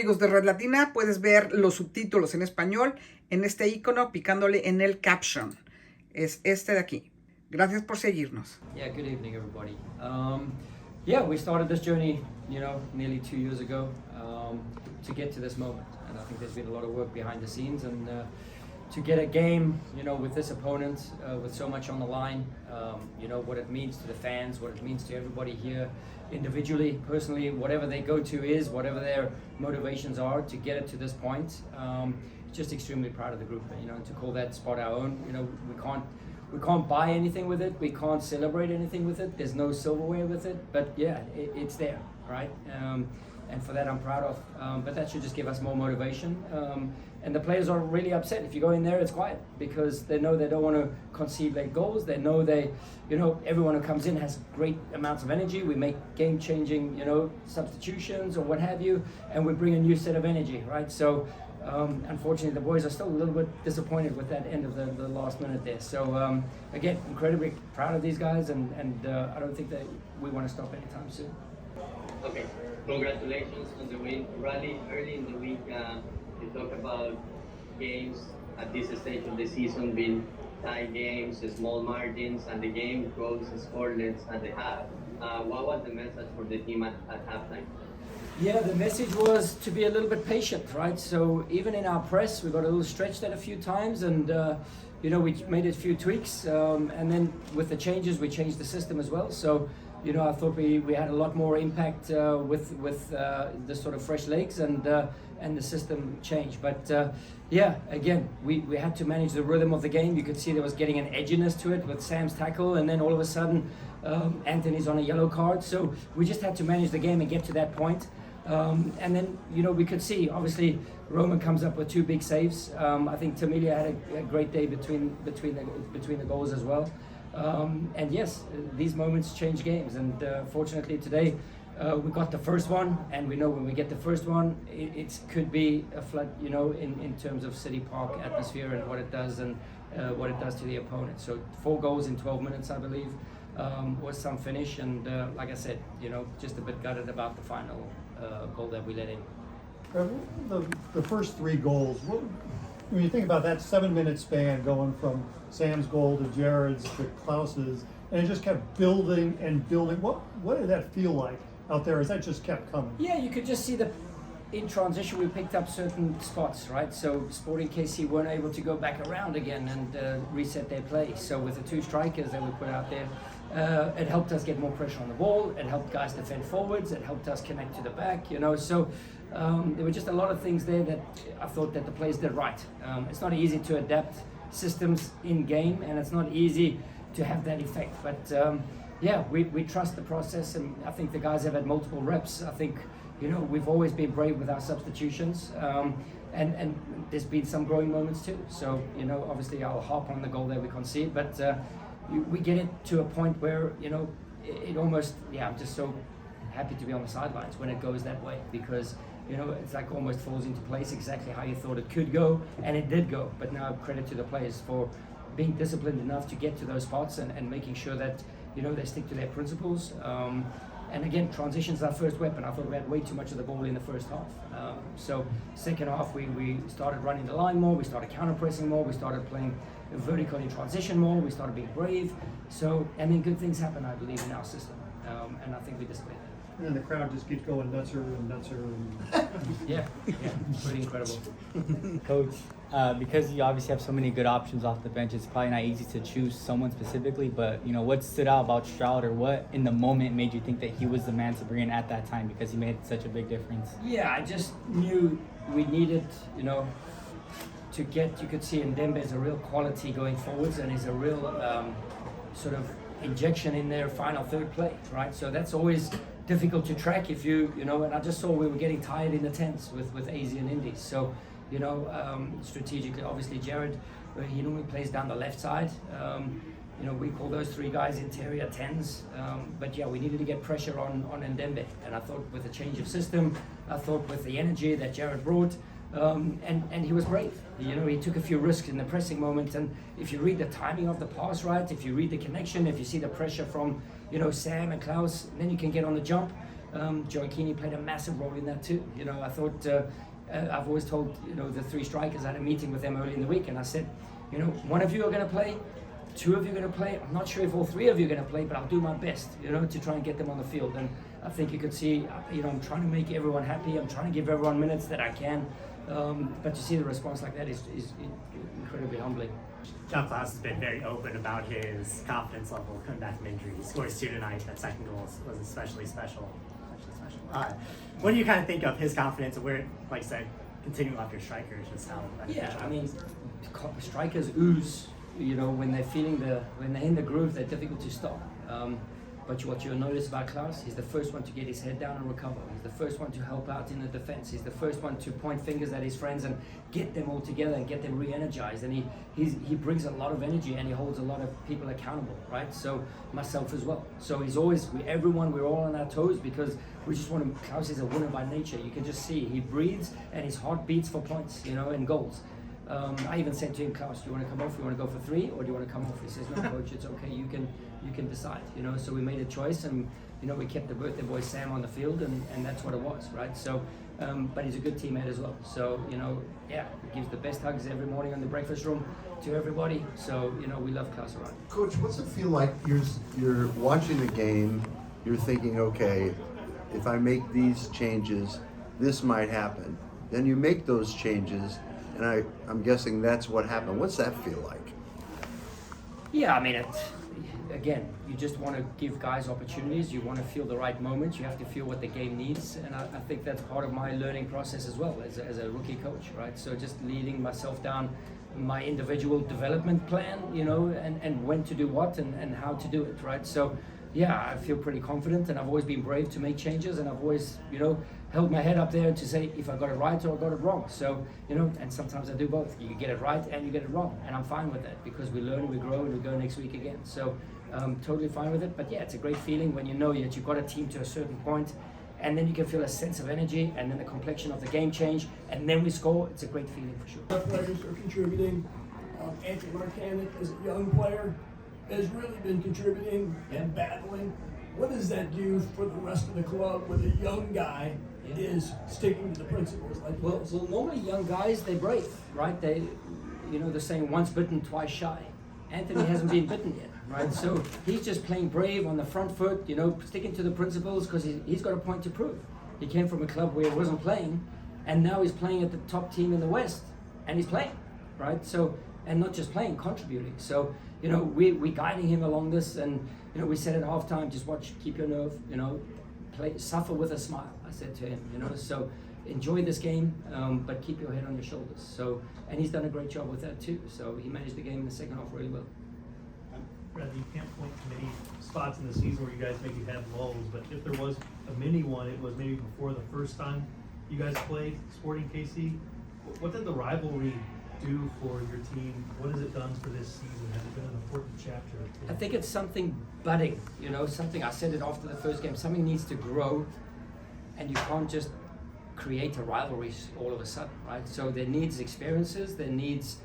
amigos de Red Latina, puedes ver los subtítulos en español en este icono picándole en el caption. Es este de aquí. Gracias por seguirnos. Yeah, good evening, everybody. Yeah, we started this journey, nearly 2 years ago to get to this moment. And I think there's been a lot of work behind the scenes. And to get a game, with this opponent, with so much on the line, what it means to the fans, what it means to everybody here, individually, personally, whatever they go to is, whatever their motivations are to get it to this point. Just extremely proud of the group, and to call that spot our own. We can't buy anything with it. We can't celebrate anything with it. There's no silverware with it. But yeah, it's there, right? And for that I'm proud of. But that should just give us more motivation. And the players are really upset. If you go in there, it's quiet because they know they don't want to concede late goals. They know everyone who comes in has great amounts of energy. We make game-changing, substitutions or what have you, and we bring a new set of energy, right? So. Unfortunately, the boys are still a little bit disappointed with that end of the last minute there. So again, incredibly proud of these guys, and I don't think that we want to stop anytime soon. Okay, congratulations on the win. Rally early in the week, you talk about games at this stage of the season being tie games, small margins, and the game goes scoreless at the half. What was the message for the team at halftime? Yeah, the message was to be a little bit patient, right? So even in our press, we got a little stretched at a few times, and we made a few tweaks, and then with the changes, we changed the system as well. So I thought we had a lot more impact with the sort of fresh legs and the system changed. But yeah, again, we had to manage the rhythm of the game. You could see there was getting an edginess to it with Sam's tackle, and then all of a sudden Anthony's on a yellow card. So we just had to manage the game and get to that point. And then, we could see, obviously, Roman comes up with 2 big saves. I think Tamilia had a great day between the goals as well. And yes, these moments change games. And fortunately today, we got the first one, and we know when we get the first one, it could be a flood, in terms of City Park atmosphere and what it does and what it does to the opponent. So 4 goals in 12 minutes, I believe, was some finish. And like I said, just a bit gutted about the final goal that we let in. The first 3 goals, when you think about that 7-minute span going from Sam's goal to Jared's to Klauss's, and it just kept building and building, what did that feel like out there as that just kept coming? Yeah, you could just see in transition we picked up certain spots, right? So Sporting KC weren't able to go back around again and reset their play. So with the 2 strikers that we put out there, it helped us get more pressure on the ball. It helped guys defend forwards. It helped us connect to the back. So there were just a lot of things there that I thought that the players did right. It's not easy to adapt systems in game, and it's not easy to have that effect. But yeah, we trust the process, and I think the guys have had multiple reps. I think we've always been brave with our substitutions, and there's been some growing moments too. So obviously I'll harp on the goal that we concede, but. We get it to a point where it almost, I'm just so happy to be on the sidelines when it goes that way, because it's like almost falls into place exactly how you thought it could go, and it did go. But now credit to the players for being disciplined enough to get to those spots and making sure that they stick to their principles. And again, transition's our first weapon. I thought we had way too much of the ball in the first half. So second half, we started running the line more, we started counter-pressing more, we started playing vertical in transition more, we started being brave. So, and then good things happen, I believe, in our system. And I think we displayed that. And then the crowd just keeps going nutser and nutser. And... yeah, pretty incredible. Coach, because you obviously have so many good options off the bench, it's probably not easy to choose someone specifically, but what stood out about Stroud, or what in the moment made you think that he was the man to bring in at that time, because he made such a big difference? Yeah, I just knew we needed, to get, you could see Ndembe is a real quality going forwards, and is a real sort of injection in their final third play, right? So that's always difficult to track if and I just saw we were getting tired in the 10s with AZ and Indies. So, strategically, obviously Jared, he normally plays down the left side. We call those 3 guys interior 10s. But yeah, we needed to get pressure on Ndembe. And I thought with the change of system, I thought with the energy that Jared brought, and he was brave. He took a few risks in the pressing moment, and if you read the timing of the pass right, if you read the connection, if you see the pressure from Sam and Klauss, then you can get on the jump. Joaquini played a massive role in that too. You know, I thought, I've always told, you know, the three strikers, I had a meeting with them early in the week, and I said, you know, one of you are going to play, two of you are going to play. I'm not sure if all three of you are going to play, but I'll do my best, you know, to try and get them on the field. And I think you could see, you know, I'm trying to make everyone happy. I'm trying to give everyone minutes that I can. But to see the response like that is incredibly humbling. João Klauss has been very open about his confidence level coming back from injury. He scores 2 tonight. That second goal was especially special. What do you kind of think of his confidence and where, like I said, continuing off your strikers, just how? Yeah, I mean, strikers ooze. You know, when they're when they're in the groove, they're difficult to stop. But what you'll notice about Klauss, he's the first one to get his head down and recover. He's the first one to help out in the defense. He's the first one to point fingers at his friends and get them all together and get them re-energized. And he brings a lot of energy, and he holds a lot of people accountable, right? So myself as well. So he's always, we're all on our toes because we just want to, Klauss is a winner by nature. You can just see, he breathes and his heart beats for points, you know, and goals. I even said to him, Klauss, do you want to come off? You want to go for 3, or do you want to come off? He says, no, coach, it's okay. You can decide. You know, so we made a choice, and you know, we kept the birthday boy Sam on the field, and that's what it was, right? So, but he's a good teammate as well. So, you know, yeah, he gives the best hugs every morning in the breakfast room to everybody. So, you know, we love Klauss around. Coach, what's it feel like? You're watching the game. You're thinking, okay, if I make these changes, this might happen. Then you make those changes. And I'm guessing that's what happened. What's that feel like? Yeah, I mean, again, you just want to give guys opportunities. You want to feel the right moments. You have to feel what the game needs. And I think that's part of my learning process as well as a rookie coach, right? So just leading myself down my individual development plan, you know, and when to do what and how to do it, right? So, yeah, I feel pretty confident, and I've always been brave to make changes, and I've always, you know, held my head up there to say if I got it right or I got it wrong. So, you know, and sometimes I do both. You get it right and you get it wrong, and I'm fine with that because we learn, we grow, and we go next week again. So, totally fine with it. But yeah, it's a great feeling when you know that you've got a team to a certain point, and then you can feel a sense of energy, and then the complexion of the game change, and then we score. It's a great feeling for sure. Our players are contributing. Anthony Marcanic, as a young player, has really been contributing and battling. What does that do for the rest of the club when a young guy is sticking to the principles like this? Well, normally young guys, they're brave, right? They, you know, they're saying once bitten, twice shy. Anthony hasn't been bitten yet, right? So he's just playing brave on the front foot, you know, sticking to the principles because he's got a point to prove. He came from a club where he wasn't playing, and now he's playing at the top team in the West, and he's playing, right? So, and not just playing, contributing. So, you know, we're guiding him along this, and, you know, we said at halftime, just watch, keep your nerve, you know, play, suffer with a smile, I said to him, you know, so enjoy this game, but keep your head on your shoulders. So, and he's done a great job with that too. So he managed the game in the second half really well. Brad, you can't point to many spots in the season where you guys maybe have lulls, but if there was a mini one, it was maybe before the first time you guys played Sporting KC. What did the rivalry do for your team? What has it done for this season? Has it been an important chapter? I think it's something budding, you know, something, I said it after the first game, something needs to grow, and you can't just create a rivalry all of a sudden, right? So there needs experiences, there needs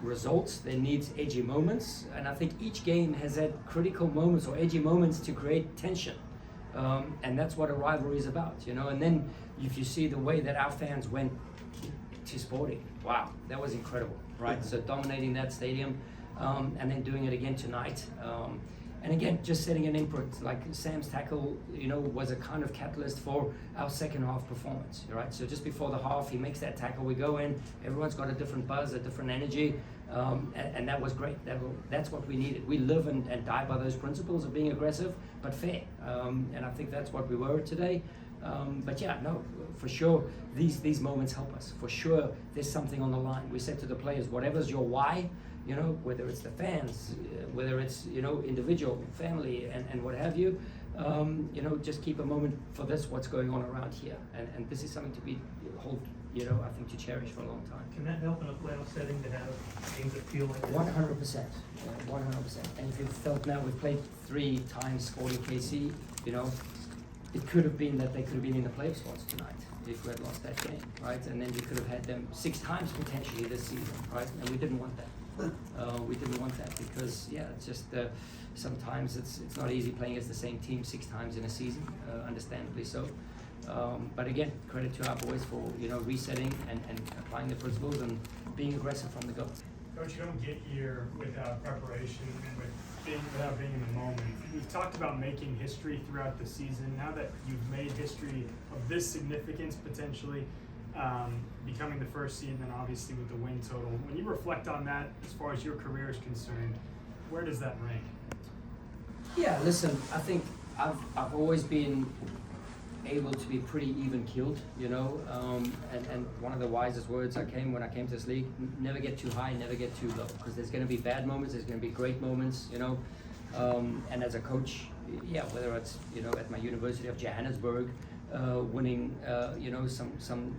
results, there needs edgy moments, and I think each game has had critical moments or edgy moments to create tension. And that's what a rivalry is about, you know, and then if you see the way that our fans went to Sporting, wow, that was incredible, right? So dominating that stadium, and then doing it again tonight. And again, just setting an input, like Sam's tackle, you know, was a kind of catalyst for our second half performance, right? So just before the half, he makes that tackle, we go in, everyone's got a different buzz, a different energy, and that was great. That's what we needed. We live and die by those principles of being aggressive, but fair. And I think that's what we were today. But yeah, no, for sure, these moments help us. For sure, there's something on the line. We said to the players, whatever's your why, you know, whether it's the fans, whether it's, you know, individual, family, and what have you, you know, just keep a moment for this, what's going on around here. And this is something to be hold, you know, I think to cherish for a long time. Can that help in a playoff setting to have games that feel like this? 100%, 100%. And if you've felt now, we've played 3 times Sporting KC, you know, it could have been that they could have been in the playoff spots tonight if we had lost that game, right? And then we could have had them 6 times potentially this season, right? And we didn't want that. We didn't want that because, yeah, it's just sometimes it's not easy playing as the same team 6 times in a season, understandably so. But again, credit to our boys for, you know, resetting and applying the principles and being aggressive from the go. Coach, you don't get here without preparation and without being in the moment. You've talked about making history throughout the season. Now that you've made history of this significance, potentially becoming the first seed, and then obviously with the win total, when you reflect on that as far as your career is concerned, where does that rank? Yeah, listen, I think I've always been able to be pretty even-keeled, you know, and one of the wisest words when I came to this league, never get too high, never get too low, because there's going to be bad moments, there's going to be great moments, you know, and as a coach, yeah, whether it's, you know, at my University of Johannesburg, winning, you know, some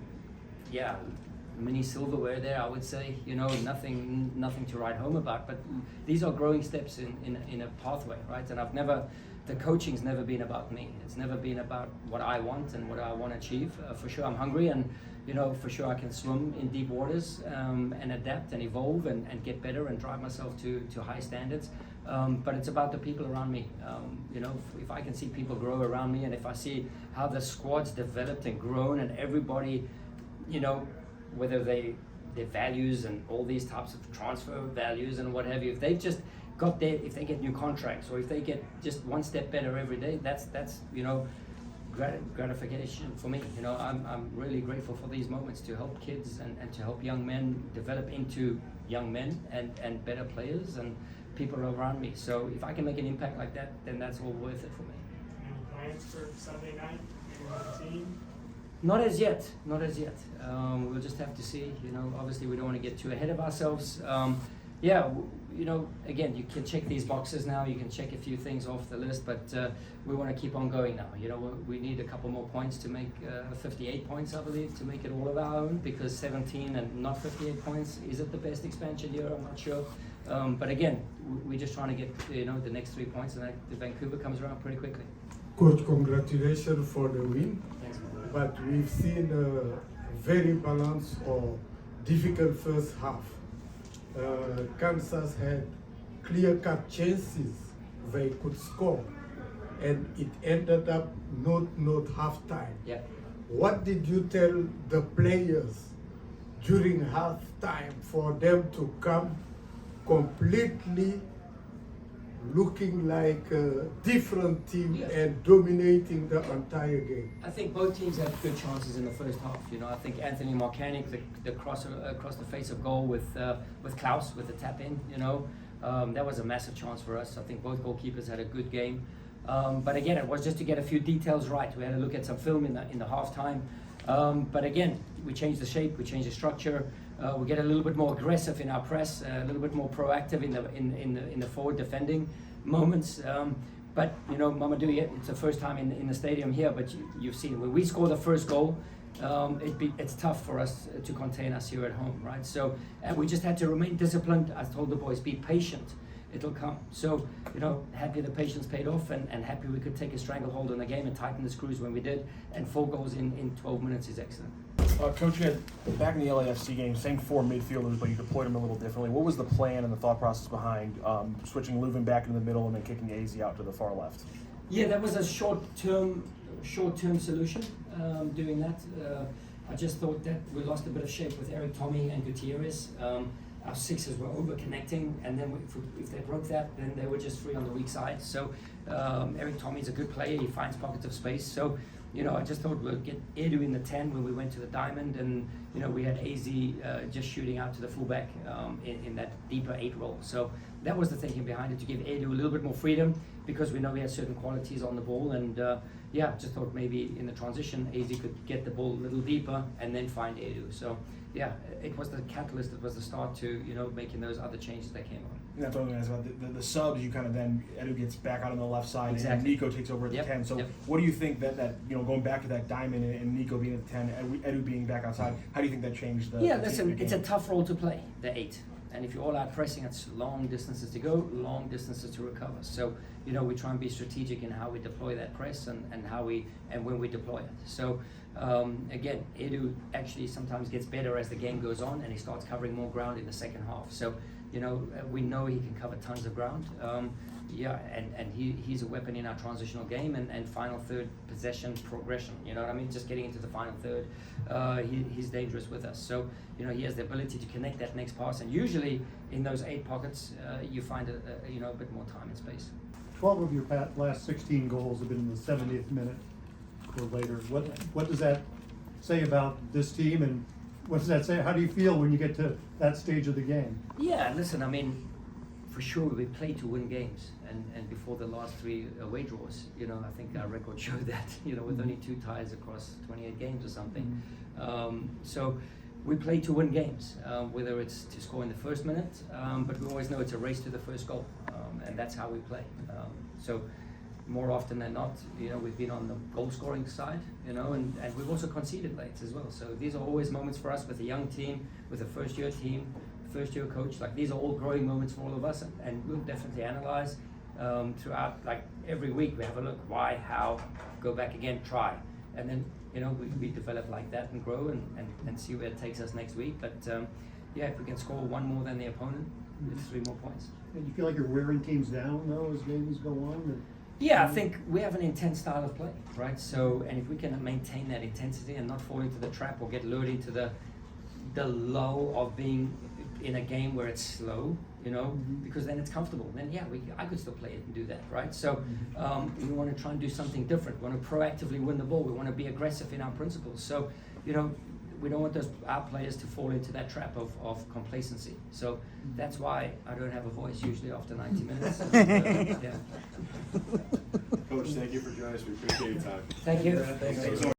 mini silverware there, I would say, you know, nothing to write home about, but these are growing steps in a pathway, right? And the coaching's never been about me. It's never been about what I want and what I want to achieve. For sure I'm hungry, and, you know, for sure I can swim in deep waters and adapt and evolve and get better and drive myself to high standards. But it's about the people around me. You know, if I can see people grow around me, and if I see how the squad's developed and grown, and everybody, you know, whether their values and all these types of transfer values and what have you, if they've just got there, if they get new contracts, or if they get just one step better every day, that's you know, gratification for me. You know, I'm really grateful for these moments to help kids and to help young men develop into young men and better players and people around me. So if I can make an impact like that, then that's all worth it for me. Any plans for Sunday night with the team? Not as yet, not as yet. We'll just have to see, you know, obviously we don't want to get too ahead of ourselves. Yeah, you know, again, you can check these boxes now, you can check a few things off the list, but we want to keep on going now. You know, we need a couple more points to make 58 points, I believe, to make it all of our own, because 17 and not 58 points, is it the best expansion year? I'm not sure. But again, we're just trying to get, you know, the next 3 points, and the Vancouver comes around pretty quickly. Coach, congratulations for the win. Thanks, man. But we've seen a very balanced or difficult first half. Kansas had clear-cut chances they could score, and it ended up not halftime. Yeah. What did you tell the players during halftime for them to come completely looking like a different team, yes, and dominating the entire game? I think both teams had good chances in the first half. You know, I think Anthony Marcanic, the cross across the face of goal with Klauss with the tap in. You know, that was a massive chance for us. I think both goalkeepers had a good game. But again, it was just to get a few details right. We had to look at some film in the halftime. But again, we changed the shape, we changed the structure. We get a little bit more aggressive in our press, a little bit more proactive in the forward defending moments. But you know, Mamadou, it's the first time in the stadium here. But you've seen when we score the first goal, it's tough for us to contain us here at home, right? So we just had to remain disciplined. I told the boys, be patient. It'll come. So, you know, happy the patience paid off, and happy we could take a stranglehold on the game and tighten the screws when we did. And 4 goals in 12 minutes is excellent. Coach, you had back in the LAFC game, same 4 midfielders, but you deployed them a little differently. What was the plan and the thought process behind switching Leuven back in the middle and then kicking AZ out to the far left? Yeah, that was a short-term solution, doing that. I just thought that we lost a bit of shape with Eric, Tommy, and Gutierrez. Our 6s were over connecting, and then if they broke that, then they were just free on the weak side. So Eric Tommy's a good player, he finds pockets of space. So, you know, I just thought we'd get Edu in the 10 when we went to the diamond, and, you know, we had AZ just shooting out to the fullback in that deeper 8 role. So that was the thinking behind it, to give Edu a little bit more freedom, because we know he has certain qualities on the ball, and yeah, just thought maybe in the transition AZ could get the ball a little deeper and then find Edu. So yeah, it was the catalyst, it was the start to, you know, making those other changes that came on. And that's what I was going to ask about. The subs, you kind of then, Edu gets back out on the left side, exactly, and Nico takes over at the 10. So what do you think that you know, going back to that diamond and Nico being at the 10, Edu being back outside, how do you think that changed the listen, it's a tough role to play, the 8. And if you're all out pressing, it's long distances to go, long distances to recover. So, you know, we try and be strategic in how we deploy that press and how when we deploy it. So, Again, Edu actually sometimes gets better as the game goes on, and he starts covering more ground in the second half. So, you know, we know he can cover tons of ground. Yeah, and he's a weapon in our transitional game and final third possession progression. You know what I mean? Just getting into the final third, he's dangerous with us. So, you know, he has the ability to connect that next pass, and usually in those 8 pockets, you find you know, a bit more time and space. 12 of your last 16 goals have been in the 70th minute or later. What does that say about this team, and what does that say? How do you feel when you get to that stage of the game? Yeah, listen, I mean, for sure we play to win games, and before the last 3 away draws, you know, I think our record showed that, you know, with only 2 ties across 28 games or something. So we play to win games, whether it's to score in the first minute, but we always know it's a race to the first goal, and that's how we play. So more often than not, you know, we've been on the goal scoring side, you know, and we've also conceded late as well. So these are always moments for us with a young team, with a first year team, first year coach. Like, these are all growing moments for all of us, and we'll definitely analyze throughout. Like, every week we have a look, why, how, go back again, try, and then, you know, we develop like that and grow and see where it takes us next week. But yeah, if we can score 1 more than the opponent, it's 3 more points. And you feel like you're wearing teams down though as games go on? Yeah, I think we have an intense style of play, right? So, and if we can maintain that intensity and not fall into the trap or get lured into the low of being in a game where it's slow, you know, because then it's comfortable. Then yeah, I could still play it and do that, right? So we want to try and do something different. We want to proactively win the ball. We want to be aggressive in our principles. So, you know, we don't want our players to fall into that trap of complacency. So that's why I don't have a voice usually after 90 minutes. Yeah. Coach, thank you for joining us. We appreciate your time. Thank you.